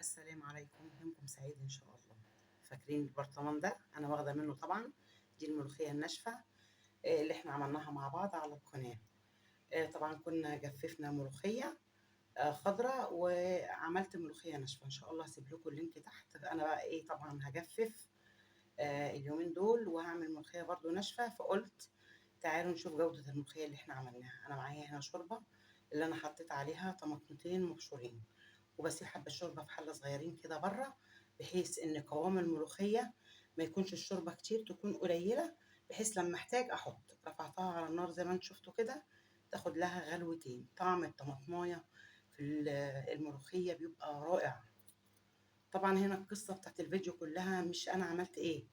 السلام عليكم، يومكم سعيد إن شاء الله. فاكرين البرطمان ده أنا واخدة منه طبعًا دي الملوخية الناشفة اللي إحنا عملناها مع بعض على القناة. طبعًا كنا جفّفنا ملوخية خضرا وعملت ملوخية ناشفة، إن شاء الله هاسيب لكم اللينك تحت. أنا بقى إيه، طبعًا هاجفّف اليومين دول وهاعمل ملوخية برضه ناشفة، فقُلت تعالوا نشوف جودة الملوخية اللي إحنا عملناها. أنا معايا هنا شوربة اللي أنا حطيت عليها طماطمتين مبشورين، وباسيب حبة شوربة في حلة صغيرين كده برّه، بحيث إن قوام الملوخية ما يكونش الشوربة كتير، تكون قليلة، بحيث لمّا أحتاج أحط. رفعتها على النار زي ما أنتم شفتوا كده، تاخد لها غلوتين. طعم الطماطماية في الملوخية بيبقى رائع. طبعًا هنا القصة بتاعة الفيديو كلها مش أنا عملت إيه،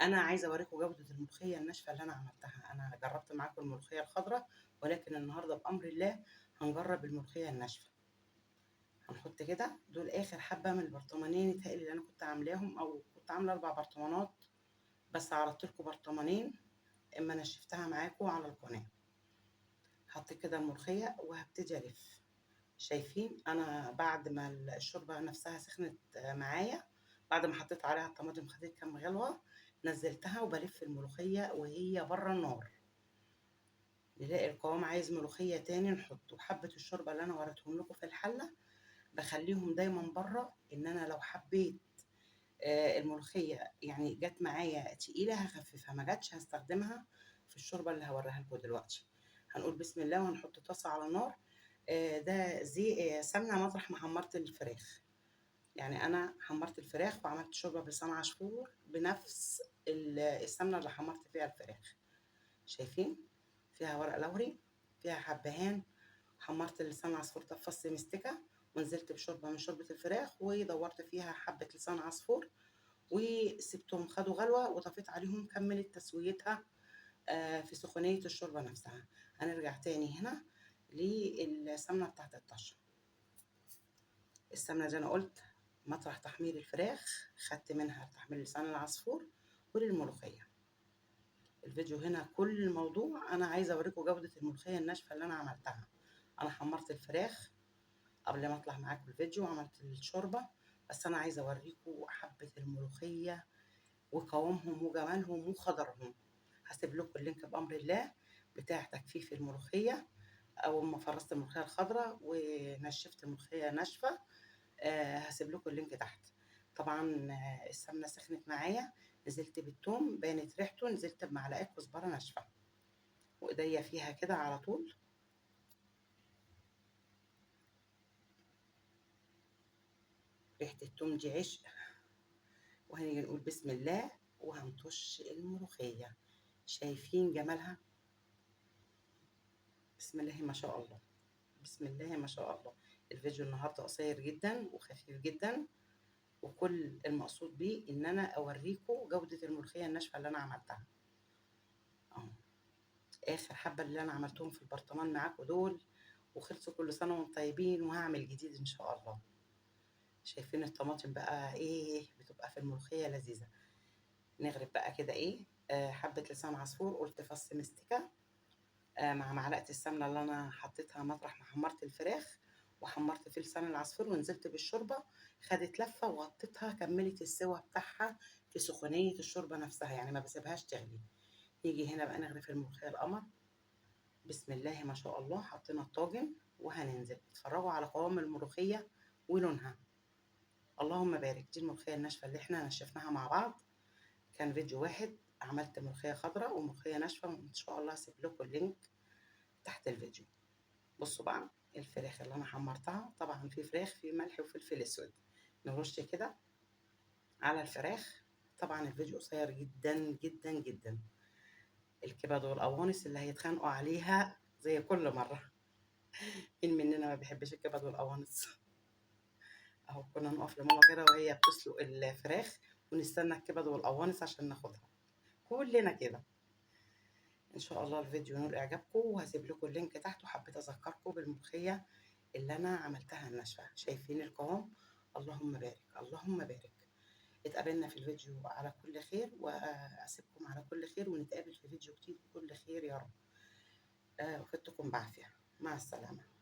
أنا عايزة أوريكم جودة الملوخية الناشفة اللي أنا عملتها. أنا جربت معاكم الملوخية الخضرا، ولكن النهارده بأمر الله هنجرب الملوخية الناشفة. هنحط كده دول آخر حبة من البرطمانين يتهيألي اللي أنا كنت عاملاهم، أو كنت عاملة 4 برطمانات، بس عرضت لكم برطمانين أما نشفتها معاكم على القناة. حطيت كده الملوخية وهابتدي ألف. شايفين أنا بعد ما الشوربة نفسها سخنت معايا، بعد ما حطيت عليها الطماطم خدت كام غلوة، نزلتها وبلف الملوخية وهي بره النار. نلاقي القوام عايز ملوخية تاني نحطه. حبة الشوربة اللي أنا وريتهم لكم في الحلة بخليهم دايما بره، إن أنا لو حبيت الملوخية يعني جت معايا تقيلة هخففها، ما جاتش هستخدمها في الشوربة اللي هوريها لكم دلوقتي. هنقول بسم الله وهنحط طاسة على النار. ده زي سمنة مطرح ما حمرت الفراخ. يعني أنا حمرت الفراخ وعملت شوربة بلسان عصفور بنفس السمنة اللي حمرت فيها الفراخ. شايفين فيها ورق لوري، فيها حبهان. حمرت لسان العصفور ده في فص مستكة، ونزلت بشوربة من شوربة الفراخ ودورت فيها حبة لسان عصفور، وسبتهم خدوا غلوة وطفيت عليهم. كملت تسويتها في سخونية الشوربة نفسها. هنرجع تاني هنا للسمنة بتاعت الطشة. السمنة زي ما قلت مطرح تحمير الفراخ خدت منها تحمير لسان العصفور وللملوخية. الفيديو هنا كل الموضوع أنا عايزة أوريكم جودة الملوخية الناشفة اللي أنا عملتها. أنا حمرت الفراخ قبل ما أطلع معاكم الفيديو وعملت الشوربة، بس أنا عايزة أوريكم حبة الملوخية وقوامهم وجمالهم وخضرهم. هسيب لكم اللينك بأمر الله بتاع تجفيف الملوخية، أول ما فرزت الملوخية الخضراء ونشفت الملوخية ناشفة. هسيب لكم اللينك تحت. طبعا السمنة سخنت معايا، نزلت بالثوم بانت ريحته، نزلت بمعلقة كزبرة ناشفة وإيديا فيها كده على طول. ريحة الثوم دي عشق. وهنيجي نقول بسم الله وهنطش الملوخية. شايفين جمالها؟ بسم الله ما شاء الله، بسم الله ما شاء الله. الفيديو النهارده قصير جدا وخفيف جدا، وكل المقصود بيه ان انا اوريكم جودة الملوخية الناشفة اللي انا عملتها. اهو اخر حبة اللي انا عملتهم في البرطمان معاكم دول وخلصوا. كل سنة وانتم طيبين، وهعمل جديد ان شاء الله. شايفين الطماطم بقى ايه بتبقى في الملوخية لذيذة. نغرب بقى كده ايه حبة لسان عصفور، قلت فص مستكة مع معلقة السمنة اللي أنا حطيتها مطرح ما حمرت الفراخ، وحمرت في لسان العصفور ونزلت بالشوربة. خدت لفة وغطيتها، كملت السوا بتاعها في سخونية الشوربة نفسها، يعني ما بسيبهاش تغلي. نيجي هنا بقى نغرف الملوخية القمر. بسم الله ما شاء الله. حطينا الطاجن وهننزل. اتفرجوا على قوام الملوخية ولونها، اللهم بارك. دي الملوخية الناشفة اللي احنا نشفناها مع بعض. كان فيديو واحد عملت ملوخية خضراء وملوخية ناشفة، وإن شاء الله هسيب لكم اللينك تحت الفيديو. بصوا بقى الفراخ اللي انا حمرتها، طبعا في فراخ في ملح وفلفل اسود، نرش كده على الفراخ. طبعا الفيديو قصير جدا جدا جدا. الكبد والقوانص اللي هيتخانقوا عليها زي كل مره. مين مننا ما بيحبش الكبد والقوانص؟ اهو كنا نقف لماما كده وهي بتسلق الفراخ ونستنى الكبد والقوانص عشان ناخدها كلنا كده. ان شاء الله الفيديو ينول اعجابكم، وهسيب لكم اللينك تحت. وحبيت اذكركم بالملوخيه اللي انا عملتها الناشفه. شايفين القوام؟ اللهم بارك اللهم بارك. اتقابلنا في الفيديو على كل خير، واسيبكم على كل خير، ونتقابل في فيديو جديد بكل خير يا رب. وفدتكم بعافيه. مع السلامه.